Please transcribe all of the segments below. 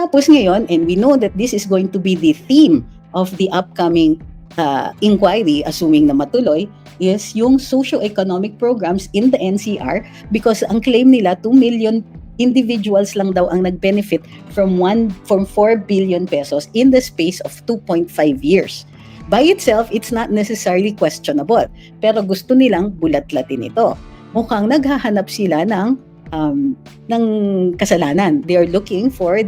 Tapos ngayon, and we know that this is going to be the theme of the upcoming inquiry, assuming na matuloy, is yung socio-economic programs in the NCR, because ang claim nila 2 million individuals lang daw ang nag-benefit from 4 billion pesos in the space of 2.5 years. By itself, it's not necessarily questionable, pero gusto nilang bulat-latin ito. Mukhang naghahanap sila ng kasalanan. They are looking for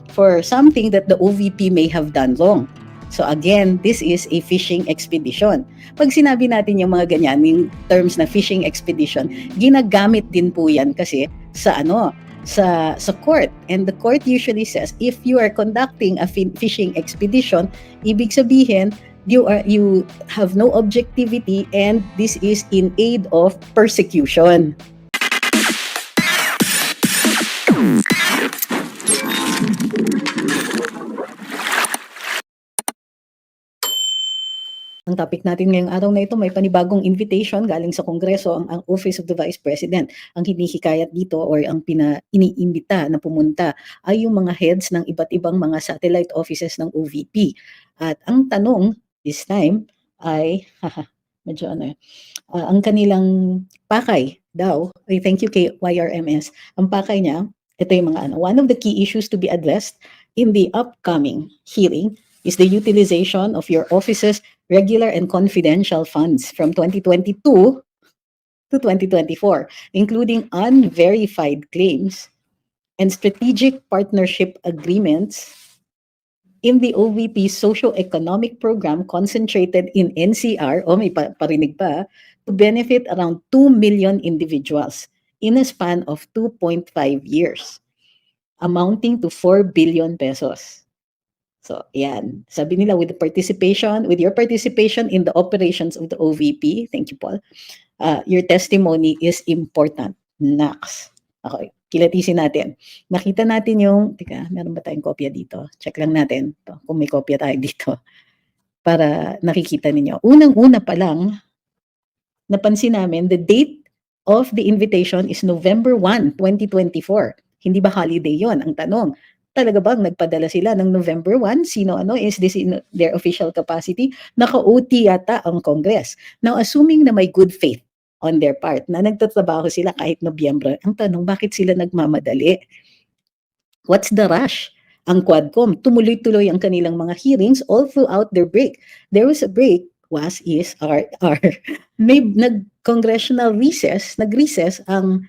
for something that the OVP may have done wrong. So again, this is a fishing expedition. Pag sinabi natin yung mga ganyan, yung terms na fishing expedition, ginagamit din po yan kasi sa court. And the court usually says, if you are conducting a fishing expedition, ibig sabihin, you have no objectivity and this is in aid of persecution. Ang topic natin ngayong araw na ito, may panibagong invitation galing sa Kongreso. Ang Office of the Vice President. Ang hinihikayat dito or ang iniimbita na pumunta ay yung mga heads ng iba't ibang mga satellite offices ng OVP. At ang tanong this time ay, ang kanilang pakay daw, thank you kay YRMS, ang pakay niya, ito yung mga one of the key issues to be addressed in the upcoming hearing is the utilization of your office's regular and confidential funds from 2022 to 2024, including unverified claims and strategic partnership agreements in the OVP socio-economic program concentrated in NCR, may parinig pa, to benefit around 2 million individuals in a span of 2.5 years, amounting to 4 billion pesos. So, yan. Sabi nila, with your participation in the operations of the OVP, thank you, Paul, your testimony is important. Next. Okay, kilatisin natin. Nakita natin meron ba tayong kopya dito? Check lang natin kung may kopya tayo dito para nakikita ninyo. Unang-una pa lang, napansin namin, the date of the invitation is November 1, 2024. Hindi ba holiday yon? Ang tanong, talaga bang nagpadala sila ng November 1? Is this in their official capacity? Naka-OT yata ang Congress. Now, assuming na may good faith on their part, na nagtatrabaho sila kahit Nobyembre, ang tanong, bakit sila nagmamadali? What's the rush? Ang Quadcom, tumuloy-tuloy ang kanilang mga hearings all throughout their break. There was a break, may nag-congressional recess, nag-recess ang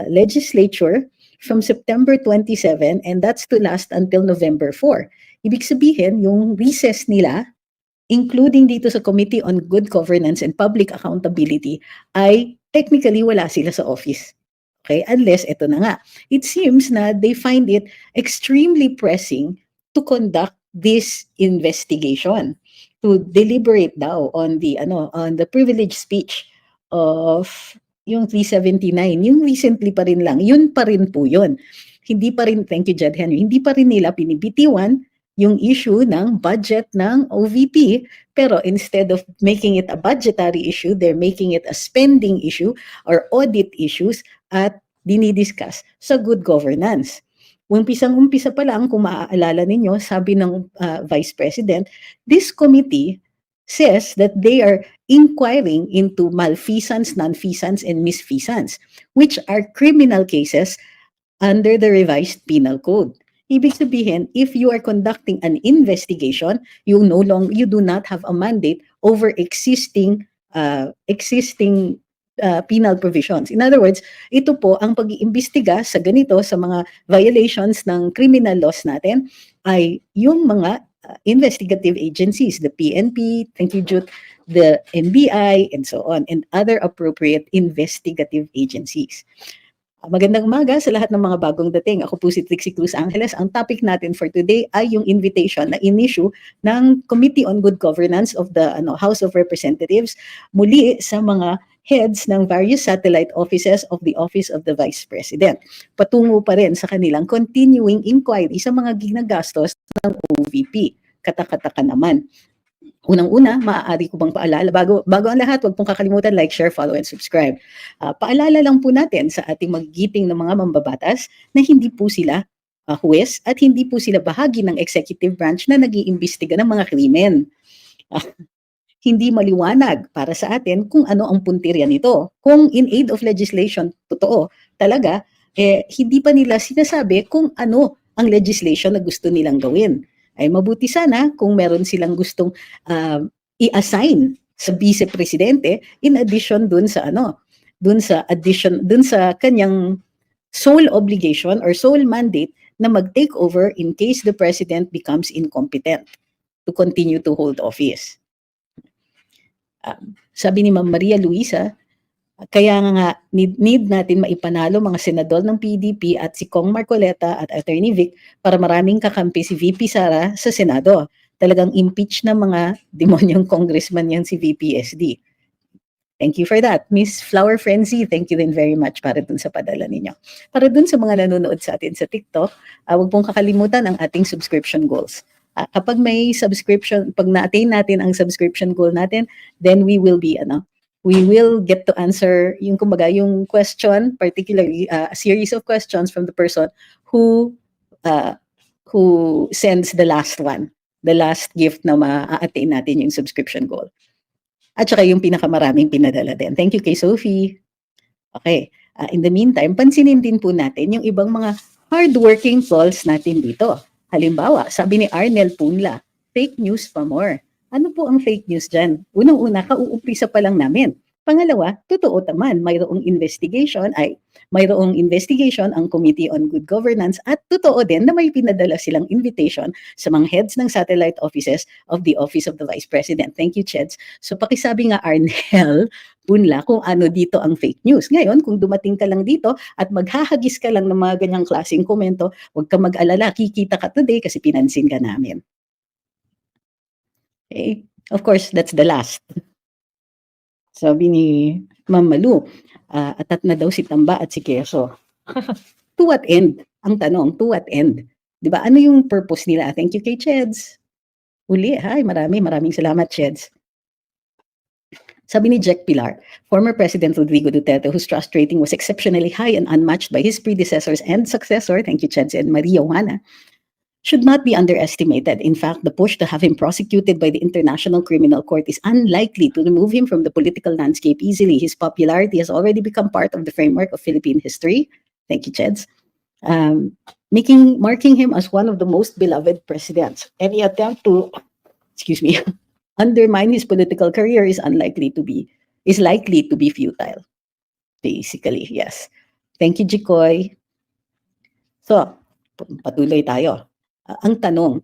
legislature from September 27, and that's to last until November 4. Ibig sabihin, yung recess nila, including dito sa Committee on Good Governance and Public Accountability, ay technically wala sila sa office. Okay? Unless, ito na nga, it seems na they find it extremely pressing to conduct this investigation, to deliberate daw on the privileged speech of yung 379, yung recently pa rin lang, yun pa rin po yun. Hindi pa rin, thank you Jed Henry, hindi pa rin nila pinibitiwan yung issue ng budget ng OVP, pero instead of making it a budgetary issue, they're making it a spending issue or audit issues at dinidiscuss sa good governance. Umpisang-umpisa pa lang, kung maaalala ninyo, sabi ng Vice President, this committee says that they are inquiring into malfeasance, nonfeasance, and misfeasance, which are criminal cases under the revised penal code. Ibig sabihin, if you are conducting an investigation, you do not have a mandate over existing penal provisions. In other words, ito po ang pag-iimbestiga sa ganito, sa mga violations ng criminal laws natin, ay yung mga investigative agencies, the PNP, thank you Jut, the NBI, and so on, and other appropriate investigative agencies. Magandang umaga sa lahat ng mga bagong dating. Ako po si Trixie Cruz Angeles. Ang topic natin for today ay yung invitation na in-issue ng Committee on Good Governance of the House of Representatives muli sa mga heads ng various satellite offices of the Office of the Vice President. Patungo pa rin sa kanilang continuing inquiry sa mga ginagastos ng OVP. Katakataka naman. Unang-una, maaari ko bang paalala, bago ang lahat, huwag pong kakalimutan like, share, follow, and subscribe. Paalala lang po natin sa ating magigiting ng mga mambabatas na hindi po sila huwes at hindi po sila bahagi ng executive branch na nag-iimbestiga ng mga krimen. Hindi maliwanag para sa atin kung ano ang puntirya nito. Kung in aid of legislation, totoo, talaga, hindi pa nila sinasabi kung ano ang legislation na gusto nilang gawin. Ay mabuti sana kung meron silang gustong i-assign sa vice-presidente in addition dun sa kanyang sole obligation or sole mandate na mag-take over in case the president becomes incompetent to continue to hold office. Sabi ni Ma'am Maria Luisa, kaya nga need natin maipanalo mga senador ng PDP at si Kong Marcoleta at Attorney Vic para maraming kakampi si VP Sara sa Senado. Talagang impeach na mga demonyong congressman yan si VPSD. Thank you for that. Miss Flower Frenzy, thank you din very much para dun sa padala ninyo. Para dun sa mga nanonood sa atin sa TikTok, huwag pong kakalimutan ang ating subscription goals. Kapag may subscription, pag na-attain natin ang subscription goal natin, then we will get to answer yung kumbaga yung question, particularly a series of questions from the person who sends the last gift na ma-attain natin yung subscription goal. At saka yung pinakamaraming pinadala din. Thank you kay Sophie. Okay. In the meantime, pansinin din po natin yung ibang mga hardworking trolls natin dito. Halimbawa, sabi ni Arnel Punla, fake news pa more. Ano po ang fake news dyan? Unang-una, kauumpisa pa lang namin. Pangalawa, totoo naman, mayroong investigation ang Committee on Good Governance at totoo din na may pinadala silang invitation sa mga heads ng satellite offices of the Office of the Vice President. Thank you, Cheds. So pakisabi nga Arnel Punla kung ano dito ang fake news. Ngayon, kung dumating ka lang dito at maghahagis ka lang ng mga ganyang klaseng komento, huwag ka mag-alala, kikita ka today kasi pinansin ka namin. Okay? Of course, that's the last. Sabi ni Ma'am Malu, atat na daw si Tamba at si Quezon. To what end? Ang tanong, to what end? Diba? Ano yung purpose nila? Thank you kay Cheds. Uli, hi, maraming salamat, Cheds. Sabi ni Jack Pilar, former President Rodrigo Duterte, whose trust rating was exceptionally high and unmatched by his predecessors and successor, thank you, Cheds and Maria Juana, should not be underestimated. In fact, the push to have him prosecuted by the International Criminal Court is unlikely to remove him from the political landscape easily. His popularity has already become part of the framework of Philippine history. Thank you, Cheds. Marking him as one of the most beloved presidents. Any attempt to, undermine his political career is likely to be futile. Basically, yes. Thank you, Jikoy. So, patuloy tayo. Ang tanong,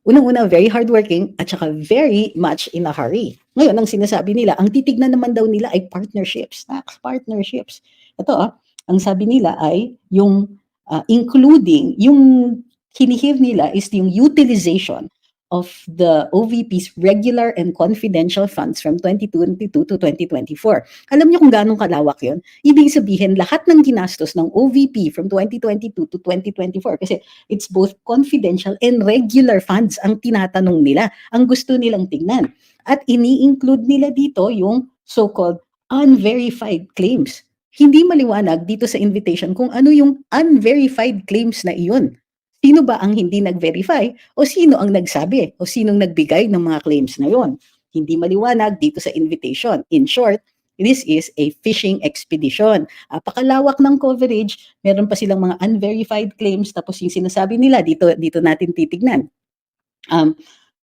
unang-una, very hardworking at saka very much in a hurry. Ngayon, ang sinasabi nila, ang titignan naman daw nila ay partnerships. Partnerships. Ito, ang sabi nila ay yung including, yung hinihir nila is yung utilization of the OVP's regular and confidential funds from 2022 to 2024. Alam niyo kung gaano kalawak yun? Ibig sabihin, lahat ng ginastos ng OVP from 2022 to 2024, kasi it's both confidential and regular funds ang tinatanong nila, ang gusto nilang tingnan. At ini-include nila dito yung so-called unverified claims. Hindi maliwanag dito sa invitation kung ano yung unverified claims na iyon. Sino ba ang hindi nag-verify o sino ang nagsabi o sinong nagbigay ng mga claims na yon? Hindi maliwanag dito sa invitation. In short, this is a phishing expedition. Pakalawak ng coverage, meron pa silang mga unverified claims tapos yung sinasabi nila dito natin titignan.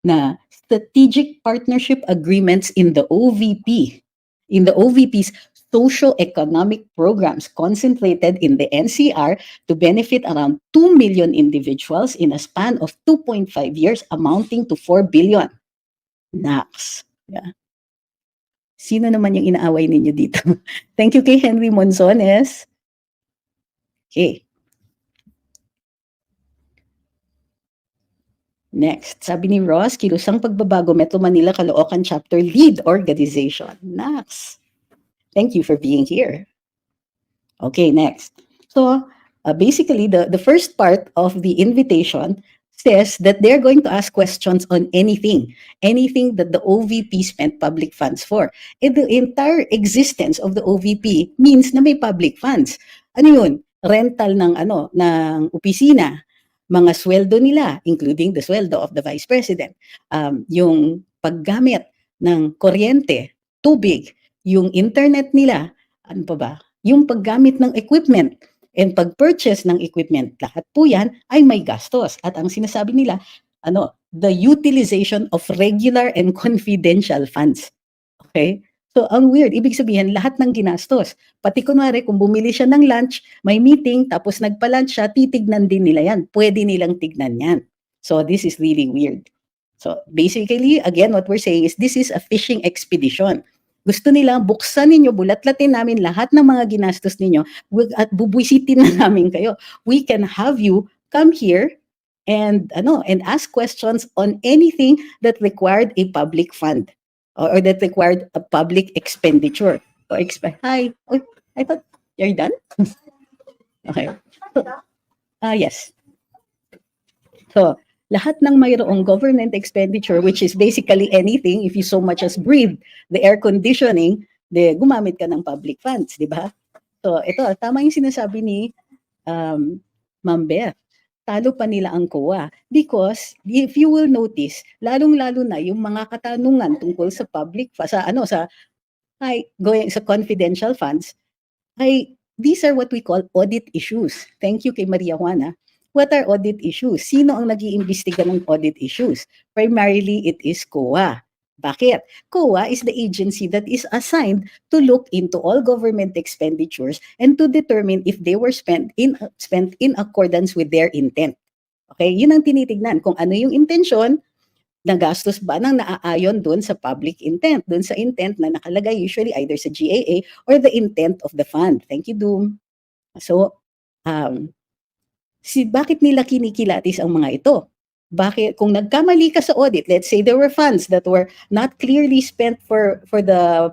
Na strategic partnership agreements in the OVP's socio-economic programs concentrated in the NCR to benefit around 2 million individuals in a span of 2.5 years amounting to 4 billion. Naks. Yeah. Sino naman yung inaaway ninyo dito? Thank you kay Henry Monzones. Okay. Next, sabi ni Ross, kilusang pagbabago Metro Manila Caloocan Chapter Lead Organization. Naks. Thank you for being here. Okay, next. So, basically, the first part of the invitation says that they're going to ask questions on anything that the OVP spent public funds for. And the entire existence of the OVP means na may public funds. Ano yun? rental ng ng opisina, mga sweldo nila, including the sweldo of the Vice President, yung paggamit ng kuryente, tubig, yung internet nila, ano pa ba? Yung paggamit ng equipment and pag-purchase ng equipment, lahat po yan ay may gastos. At ang sinasabi nila, the utilization of regular and confidential funds. Okay? So, ang weird, ibig sabihin, lahat ng ginastos. Pati kunwari, kung bumili siya ng lunch, may meeting, tapos nagpa-lunch siya, titignan din nila yan. Pwede nilang tignan yan. So, this is really weird. So, basically, again, what we're saying is this is a fishing expedition. Gusto nila, buksan ninyo, bulat-latin namin lahat ng mga ginastos ninyo at bubwisitin na namin kayo. We can have you come here and ask questions on anything that required a public fund or that required a public expenditure. Hi. Oh, I thought you're done? Okay. Yes. So, lahat ng mayroong government expenditure, which is basically anything, if you so much as breathe the air conditioning, gumamit ka ng public funds, di ba? So, ito, tama yung sinasabi ni Ma'am Beth. Talo pa nila ang COA. Because, if you will notice, lalong-lalo na yung mga katanungan tungkol sa public, sa confidential funds, these are what we call audit issues. Thank you kay Maria Juana. What are audit issues? Sino ang nag-iimbestiga ng audit issues? Primarily, it is COA. Bakit? COA is the agency that is assigned to look into all government expenditures and to determine if they were spent in accordance with their intent. Okay? Yun ang tinitignan. Kung ano yung intensyon, nagastos ba nang naaayon doon sa public intent, doon sa intent na nakalagay usually either sa GAA or the intent of the fund. Thank you, Doom. So, bakit nila kinikilatis ang mga ito? Bakit kung nagkamali ka sa audit, let's say there were funds that were not clearly spent for the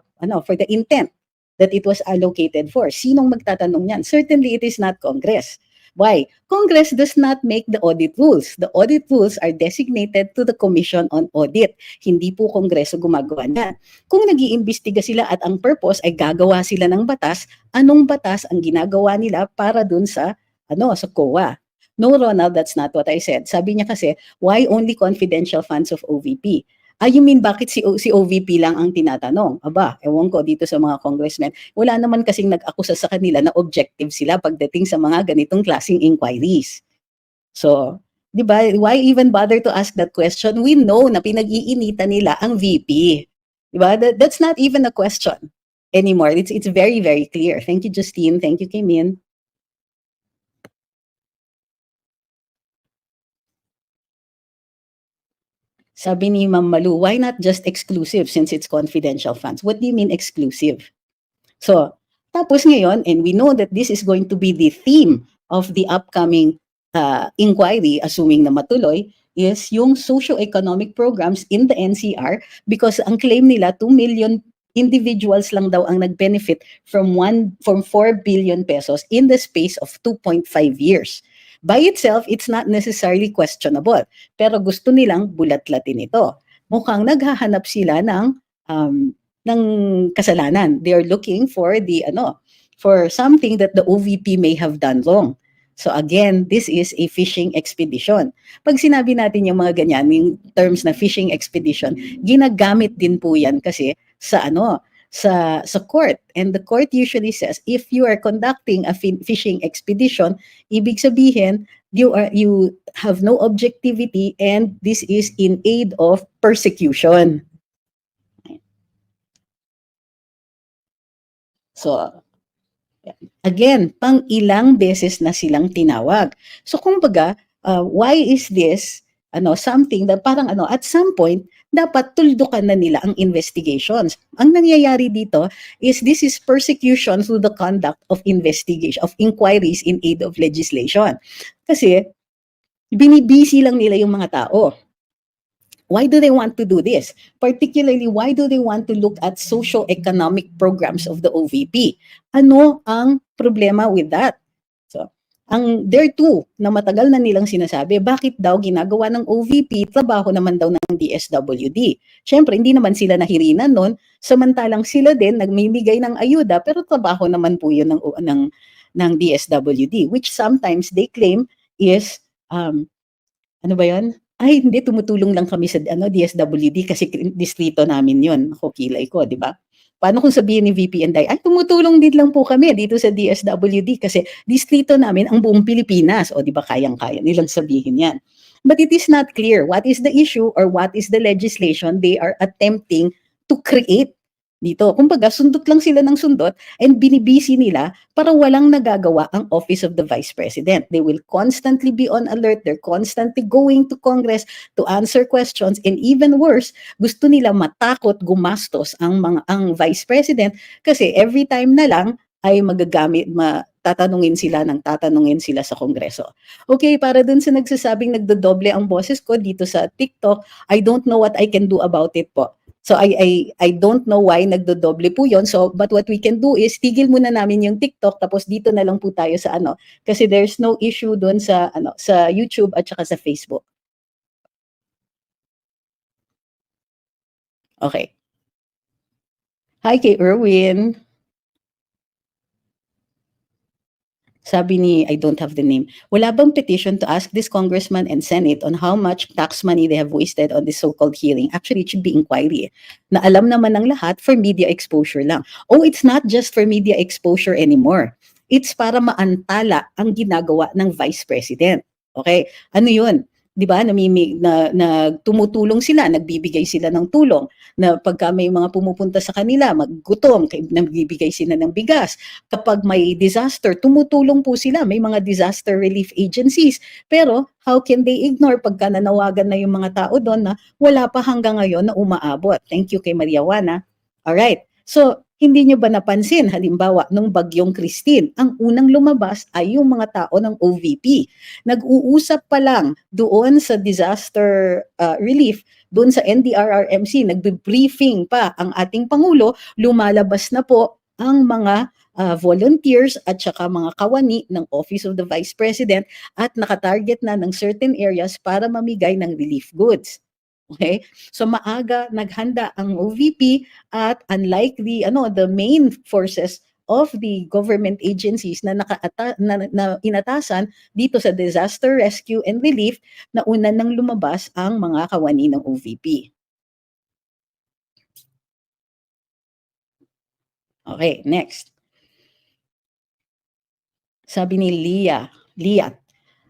intent that it was allocated for, sinong magtatanong niyan? Certainly it is not Congress. Why? Congress does not make the audit rules. The audit rules are designated to the Commission on Audit. Hindi po Kongreso gumagawa niyan. Kung nag-iimbestiga sila at ang purpose ay gagawa sila ng batas, anong batas ang ginagawa nila para dun sa sa COA? No, Ronald, that's not what I said. Sabi niya kasi, why only confidential funds of OVP? You mean bakit si OVP lang ang tinatanong? Aba, ewan ko dito sa mga congressmen. Wala naman kasing nag-akusa sa kanila na objective sila pagdating sa mga ganitong klaseng inquiries. So, di ba, why even bother to ask that question? We know na pinag-iinitan nila ang VP. Di ba? That's not even a question anymore. It's very, very clear. Thank you, Justine. Thank you, Kimin. Sabi ni Ma'am Malu, why not just exclusive since it's confidential funds? What do you mean exclusive? So, tapos ngayon, and we know that this is going to be the theme of the upcoming inquiry, assuming na matuloy, is yung socio-economic programs in the NCR because ang claim nila, 2 million individuals lang daw ang nag-benefit from 4 billion pesos in the space of 2.5 years. By itself, it's not necessarily questionable. Pero gusto nilang bulat-latin ito. Mukhang naghahanap sila ng kasalanan. They are looking for for something that the OVP may have done wrong. So again, this is a fishing expedition. Pag sinabi natin yung mga ganyan, yung terms na fishing expedition, ginagamit din po yan kasi sa sa court. And the court usually says, if you are conducting a fishing expedition, ibig sabihin, you have no objectivity and this is in aid of persecution. So, again, pang ilang beses na silang tinawag. So, kumbaga, why is this something that parang at some point, dapat tuldukan na nila ang investigations. Ang nangyayari dito is this is persecution through the conduct of investigation, of inquiries in aid of legislation. Kasi, binibisi lang nila yung mga tao. Why do they want to do this? Particularly, why do they want to look at socio-economic programs of the OVP? Ano ang problema with that? So, there too, na matagal na nilang sinasabi, bakit daw ginagawa ng OVP, trabaho naman daw ng DSWD. Siyempre, hindi naman sila nahirinan nun, samantalang sila din nagmimigay ng ayuda, pero trabaho naman po yun ng ng DSWD, which sometimes they claim is, ano ba yun? Ay, hindi, tumutulong lang kami sa DSWD kasi distrito namin yun. Ako, kilay ko, di ba? Paano kung sabihin ni VP Inday, ay, tumutulong din lang po kami dito sa DSWD kasi distrito namin ang buong Pilipinas. O, di ba, kayang-kaya nilang sabihin yan. But it is not clear what is the issue or what is the legislation they are attempting to create dito. Kumbaga, sundot lang sila ng sundot and binibisi nila para walang nagagawa ang Office of the Vice President. They will constantly be on alert. They're constantly going to Congress to answer questions. And even worse, gusto nila matakot, gumastos ang Vice President kasi every time na lang ay tatanungin sila sa Kongreso. Okay, para dun sa nagsasabing nagdodoble ang boses ko dito sa TikTok, I don't know what I can do about it po. So I don't know why nagdodoble po yon. So but what we can do is tigil muna namin yung TikTok tapos dito na lang po tayo sa kasi there's no issue doon sa sa YouTube at saka sa Facebook. Okay. Hi kay Erwin. Sabi ni, I don't have the name, wala bang petition to ask this congressman and Senate on how much tax money they have wasted on this so-called hearing? Actually, it should be inquiry. Na alam naman ng lahat for media exposure lang. Oh, it's not just for media exposure anymore. It's para maantala ang ginagawa ng Vice President. Okay? Ano yun? 'Di ba? Tumutulong sila, nagbibigay sila ng tulong na pagka may mga pumupunta sa kanila, maggutom, nagbibigay sila ng bigas. Kapag may disaster, tumutulong po sila. May mga disaster relief agencies. Pero how can they ignore pagka nanawagan na yung mga tao doon na wala pa hanggang ngayon na umaabot? Thank you kay Maria Juana. Alright. So, hindi nyo ba napansin, halimbawa, nung bagyong Christine, ang unang lumabas ay yung mga tao ng OVP. Nag-uusap pa lang doon sa disaster relief, doon sa NDRRMC, nagbe-briefing pa ang ating Pangulo, lumalabas na po ang mga volunteers at saka mga kawani ng Office of the Vice President at nakatarget na ng certain areas para mamigay ng relief goods. Okay? So maaga naghanda ang OVP at unlike the main forces of the government agencies na inatasan dito sa disaster rescue and relief na una nang lumabas ang mga kawani ng OVP. Okay, next. Sabi ni Leah,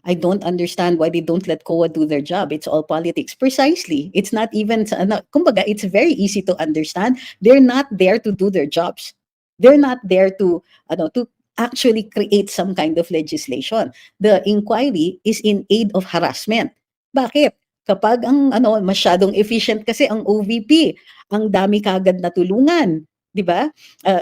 I don't understand why they don't let COA do their job. It's all politics. Precisely. It's not even, kumbaga, it's very easy to understand. They're not there to do their jobs. They're not there to actually create some kind of legislation. The inquiry is in aid of harassment. Bakit? Kapag ang masyadong efficient kasi ang OVP, ang dami kagad na tulungan. 'Di ba?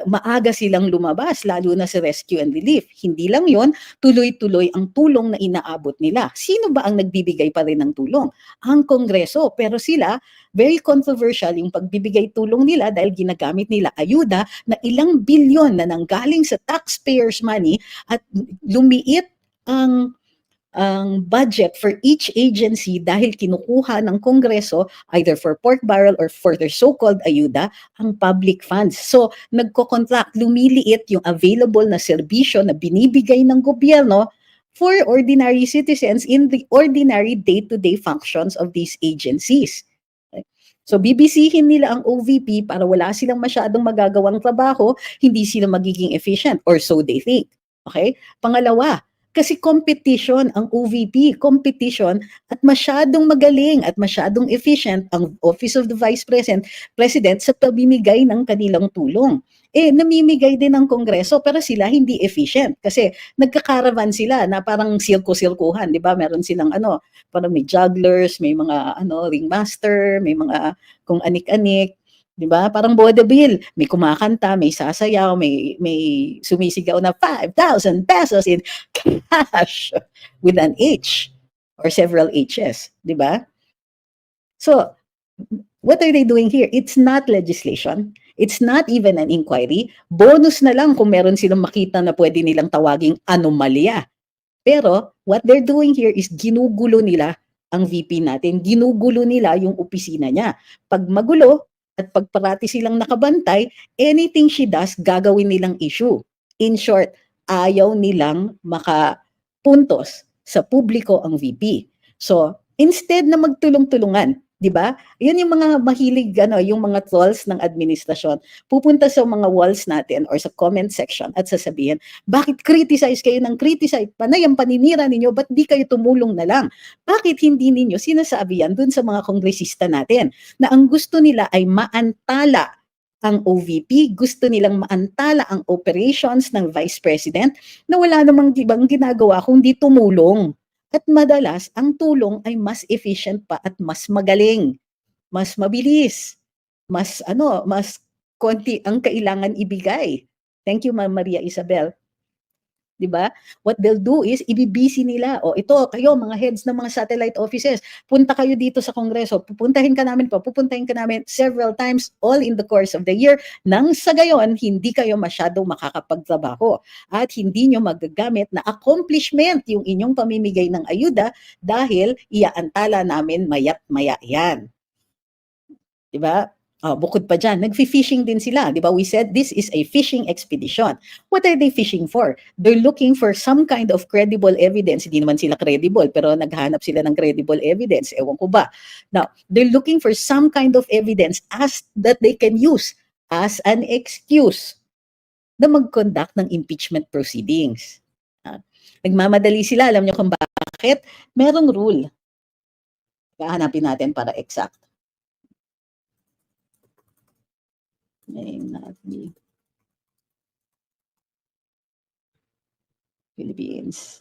Maaga silang lumabas lalo na sa rescue and relief. Hindi lang 'yon, tuloy-tuloy ang tulong na inaabot nila. Sino ba ang nagbibigay pa rin ng tulong? Ang Kongreso. Pero sila, very controversial yung pagbibigay tulong nila dahil ginagamit nila ayuda na ilang bilyon na nanggaling sa taxpayers' money at lumiit ang budget for each agency dahil kinukuha ng Kongreso either for pork barrel or for their so-called ayuda ang public funds. So nagko-contract, lumiliit yung available na serbisyo na binibigay ng gobyerno for ordinary citizens in the ordinary day-to-day functions of these agencies. So bibisihin nila ang OVP para wala silang masyadong magagawang trabaho, hindi sila magiging efficient or so they think. Okay? Pangalawa, kasi competition ang OVP, competition at masyadong magaling at masyadong efficient ang Office of the Vice President sa pamimigay ng kanilang tulong. Namimigay din ng Kongreso pero sila hindi efficient kasi nagkakaravan sila na parang sirko-sirkuhan, 'di ba? Meron silang parang may jugglers, may mga ringmaster, may mga kung anik-anik. 'Di ba? Parang vaudeville, may kumakanta, may sasayaw, may sumisigaw na 5,000 pesos in cash with an H or several H's, 'di ba? So, what are they doing here? It's not legislation. It's not even an inquiry. Bonus na lang kung meron silang makita na pwede nilang tawaging anomalya. Pero what they're doing here is ginugulo nila ang VP natin. Ginugulo nila yung opisina niya. Pag magulo, at pag parati silang nakabantay, anything she does, gagawin nilang issue. In short, ayaw nilang makapuntos sa publiko ang VP. So, instead na magtulong-tulungan, 'di ba? 'Yun yung mga mahilig yung mga trolls ng administrasyon. Pupunta sa mga walls natin or sa comment section at sasabihin, "Bakit criticize kayo ng criticize? Panay ang paninira ninyo, ba't di kayo tumulong na lang? Bakit hindi ninyo sinasabi yan dun sa mga kongresista natin na ang gusto nila ay maantala ang OVP, gusto nilang maantala ang operations ng Vice President na wala namang ibang ginagawa kundi tumulong. At madalas, ang tulong ay mas efficient pa at mas magaling, mas mabilis, mas konti ang kailangan ibigay. Thank you, Ma'am Maria Isabel. 'Di ba? What they'll do is ibibisi nila, "O ito kayo mga heads ng mga satellite offices, punta kayo dito sa Kongreso, pupuntahin ka namin several times all in the course of the year nang sa gayon hindi kayo masyadong makakapagtrabaho at hindi nyo magagamit na accomplishment yung inyong pamimigay ng ayuda dahil iaantala namin maya't maya yan." 'Di ba? Bukod pa diyan, nagfi-fishing din sila, 'di ba? We said this is a fishing expedition. What are they fishing for? They're looking for some kind of credible evidence. Hindi naman sila credible, pero naghahanap sila ng credible evidence. Ewan ko ba. Now, they're looking for some kind of evidence as that they can use as an excuse na mag-conduct ng impeachment proceedings. Nagmamadali sila, alam niyo kung bakit? Merong rule. Hahanapin natin para exact. May not be Philippines.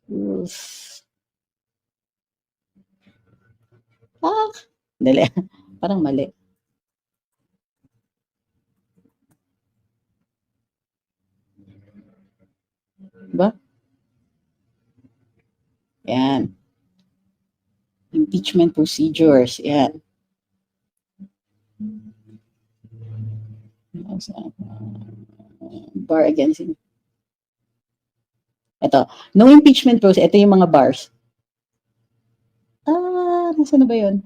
Rules. Dali. Parang mali. Diba? Yan. Impeachment procedures. Yan. Bar against him. Ito. No impeachment process. Ito yung mga bars. Nasaan na ba yun?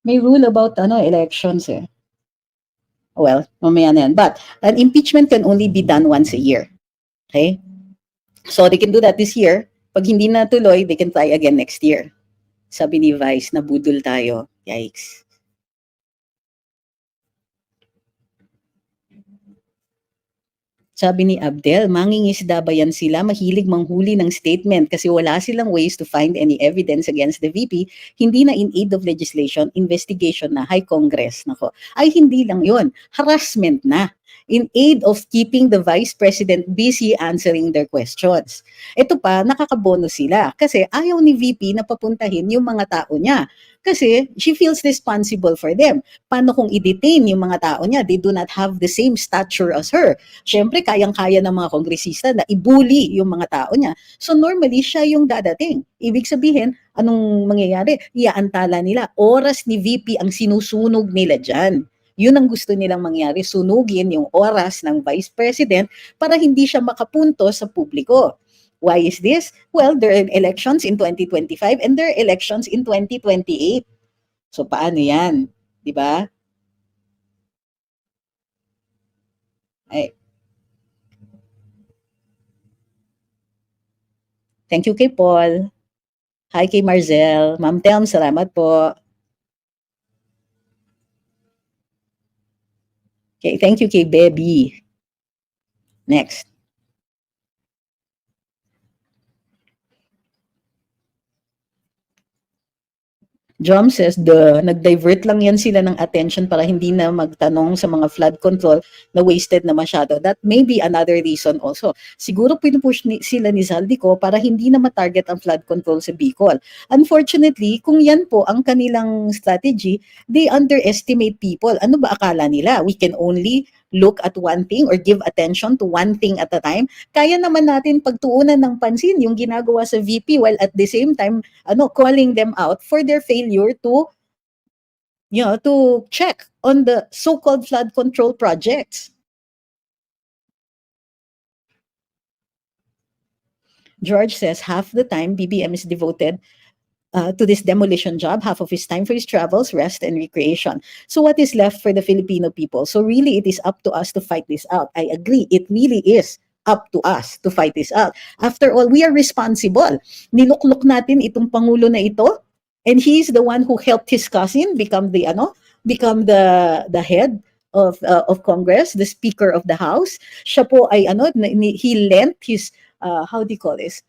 May rule about elections eh. Well, mamaya na yan. But an impeachment can only be done once a year. Okay? So they can do that this year. Pag hindi natuloy, they can try again next year. Sabi ni Vice, nabudol tayo. Yikes. Sabi ni Abdel, mangingisda ba yan sila? Mahilig manghuli ng statement kasi wala silang ways to find any evidence against the VP. Hindi na in aid of legislation, investigation na, High Congress. Nako. Ay, hindi lang yon, harassment na. In aid of keeping the Vice President busy answering their questions. Ito pa, nakakabonus sila kasi ayaw ni VP na papuntahin yung mga tao niya. Kasi she feels responsible for them. Paano kung i-detain yung mga tao niya? They do not have the same stature as her. Siyempre, kayang-kaya ng mga kongresista na ibuli yung mga tao niya. So normally, siya yung dadating. Ibig sabihin, anong mangyayari? Iaantala nila. Oras ni VP ang sinusunog nila dyan. Yun ang gusto nilang mangyari, sunugin yung oras ng Vice President para hindi siya makapunto sa publiko. Why is this? Well, there are elections in 2025 and there are elections in 2028. So paano yan? Di ba? Ay. Thank you kay Paul. Hi kay Marzel. Ma'am Telm, salamat po. Okay, thank you kay Baby. Next. Jom says, nag-divert lang yan sila ng attention para hindi na magtanong sa mga flood control na wasted na masyado. That may be another reason also. Siguro pinupush sila ni Zaldico para hindi na matarget ang flood control sa Bicol. Unfortunately, kung yan po ang kanilang strategy, they underestimate people. Ano ba akala nila? We can only look at one thing or give attention to one thing at a time. Kaya naman natin pagtuunan ng pansin yung ginagawa sa VP while at the same time calling them out for their failure to to check on the so-called flood control projects. George says half the time BBM is devoted to this demolition job, half of his time for his travels, rest, and recreation. So what is left for the Filipino people? So really, it is up to us to fight this out. I agree. It really is up to us to fight this out. After all, we are responsible. Niluklok natin itong Pangulo na ito, and he is the one who helped his cousin become the head of Congress, the Speaker of the House. Siya po ay he lent his how do you call this?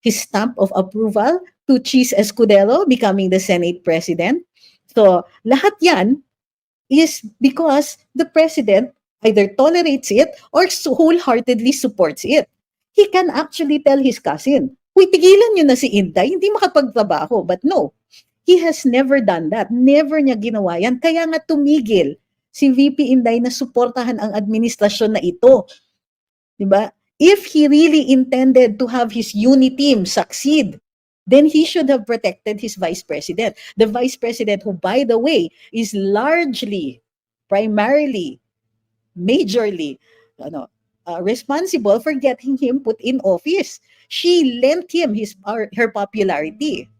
His stamp of approval to Cheese Escudero becoming the Senate President. So, lahat yan is because the President either tolerates it or wholeheartedly supports it. He can actually tell his cousin, "Uy, tigilan nyo na si Inday, hindi makapagtrabaho." But no, he has never done that. Never niya ginawa yan. Kaya nga tumigil si VP Inday na suportahan ang administrasyon na ito. Diba? If he really intended to have his uni team succeed, then he should have protected his vice president. The vice president, who, by the way, is largely, primarily, majorly, responsible for getting him put in office. She lent him her popularity.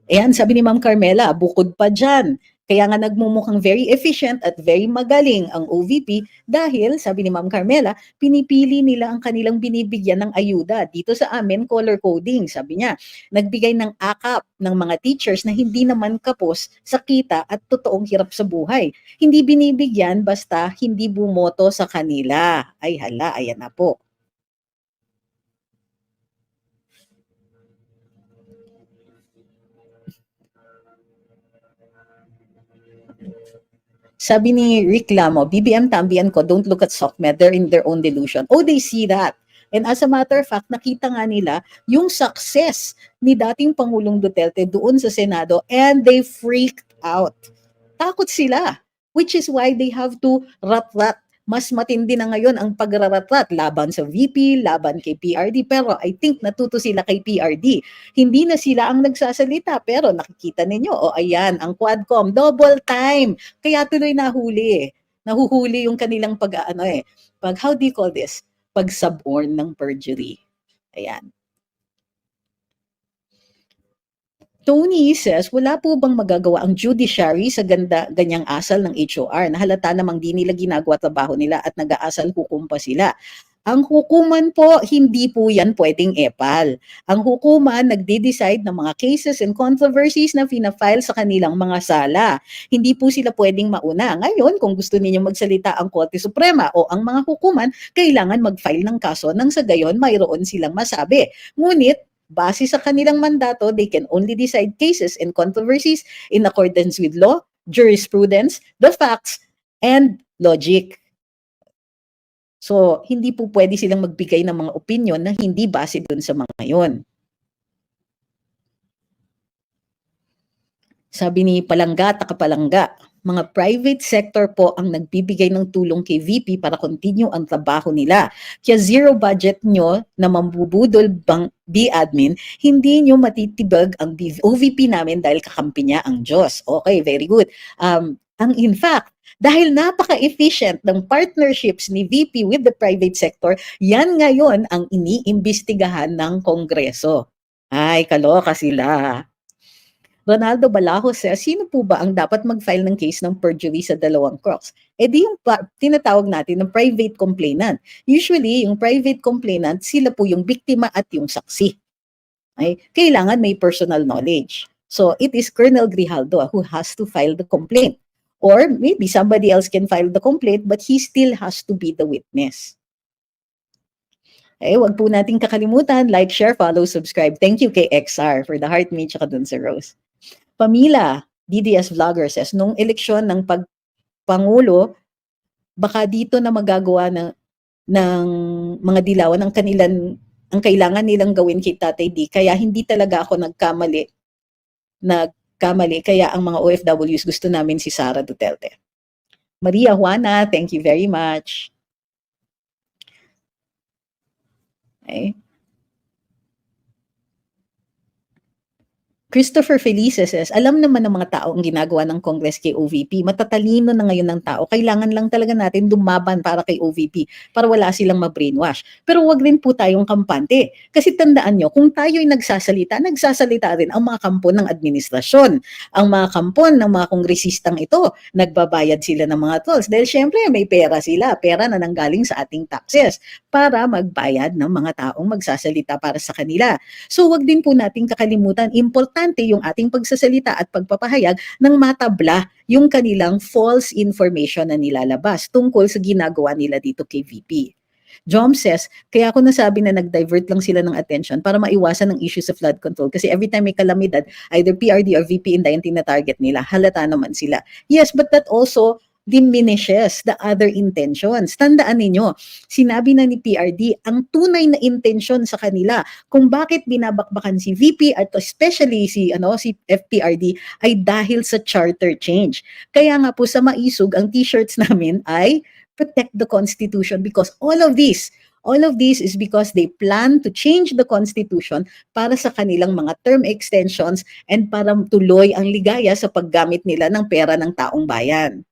Ayan, sabi ni Ma'am Carmela, bukod pa dyan, kaya nga nagmumukhang very efficient at very magaling ang OVP dahil, sabi ni Ma'am Carmela, pinipili nila ang kanilang binibigyan ng ayuda. Dito sa amin, color coding, sabi niya. Nagbigay ng akap ng mga teachers na hindi naman kapos sa kita at totoong hirap sa buhay. Hindi binibigyan basta hindi bumoto sa kanila. Ay hala, ayan na po. Sabi ni Rick Lamo, BBM tambian ko, don't look at SOCMED, they're in their own delusion. Oh, they see that. And as a matter of fact, nakita nga nila yung success ni dating Pangulong Duterte doon sa Senado and they freaked out. Takot sila, which is why they have to rat-rat. Mas matindi na ngayon ang pagraratrat laban sa VP, laban kay PRD. Pero I think natuto sila kay PRD. Hindi na sila ang nagsasalita. Pero nakikita ninyo, ayan, ang Quadcom, double time. Kaya tuloy nahuli. Nahuhuli yung kanilang how do you call this? Pag-suborn ng perjury. Ayan. Tony says, wala po bang magagawa ang judiciary sa ganyang asal ng HOR? Nahalata namang di nila ginagawa trabaho nila at nag-aasal hukum pa sila. Ang hukuman po, hindi po yan pwedeng epal. Ang hukuman, nagde-decide ng mga cases and controversies na fina-file sa kanilang mga sala. Hindi po sila pwedeng mauna. Ngayon, kung gusto ninyong magsalita ang Korte Suprema o ang mga hukuman, kailangan mag-file ng kaso nang sa gayon mayroon silang masabi. Ngunit, base sa kanilang mandato, they can only decide cases and controversies in accordance with law, jurisprudence, the facts, and logic. So, hindi po pwede silang magbigay ng mga opinion na hindi base dun sa mga yon. Sabi ni Palangga, Takapalangga, mga private sector po ang nagbibigay ng tulong kay VP para continue ang trabaho nila. Kaya zero budget nyo na mambubudol bang B-admin, hindi nyo matitibag ang OVP namin dahil kakampi niya ang Diyos. Okay, very good. In fact, dahil napaka-efficient ng partnerships ni VP with the private sector, yan ngayon ang iniimbestigahan ng Kongreso. Ay, kaloka sila. Ronaldo Balajo says, sino po ba ang dapat mag-file ng case ng perjury sa dalawang crooks? Di yung tinatawag natin ng private complainant. Usually, yung private complainant, sila po yung biktima at yung saksi. Ay, kailangan may personal knowledge. So, it is Colonel Grijaldo who has to file the complaint. Or maybe somebody else can file the complaint but he still has to be the witness. Wag po nating kakalimutan, like, share, follow, subscribe. Thank you kay XR for the heart me tsaka dun sa Rose. Pamila, DDS Vlogger says, nung eleksyon ng pagpangulo, baka dito na magagawa ng mga dilawan ang kailangan nilang gawin kay Tatay D. Kaya hindi talaga ako nagkamali, kaya ang mga OFWs gusto namin si Sara Duterte. Maria Juana, thank you very much. Okay. Christopher Felices says, alam naman ng mga tao ang ginagawa ng Congress kay OVP. Matatalino na ngayon ng tao. Kailangan lang talaga natin dumaban para kay OVP para wala silang ma-brainwash. Pero wag rin po tayong kampante. Kasi tandaan nyo, kung tayo'y nagsasalita rin ang mga kampo ng administrasyon. Ang mga kampo ng mga kongresistang ito, nagbabayad sila ng mga tolls. Dahil syempre may pera sila, pera na nanggaling sa ating taxes para magbayad ng mga taong magsasalita para sa kanila. So wag din po nating kakalimutan, importante yung ating pagsasalita at pagpapahayag ng matabla yung kanilang false information na nilalabas tungkol sa ginagawa nila dito kay VP. Jom says, kaya ako nasabi na nag-divert lang sila ng attention para maiwasan ng issues of flood control kasi every time may kalamidad, either PRD or VP Inday yung tina-target nila, halata naman sila. Yes, but that also diminishes the other intentions. Tandaan ninyo, sinabi na ni PRD ang tunay na intention sa kanila kung bakit binabakbakan si VP at especially si FPRD ay dahil sa charter change. Kaya nga po sa Maisog ang t-shirts namin ay protect the Constitution because all of this is because they plan to change the Constitution para sa kanilang mga term extensions and para tuloy ang ligaya sa paggamit nila ng pera ng taong bayan.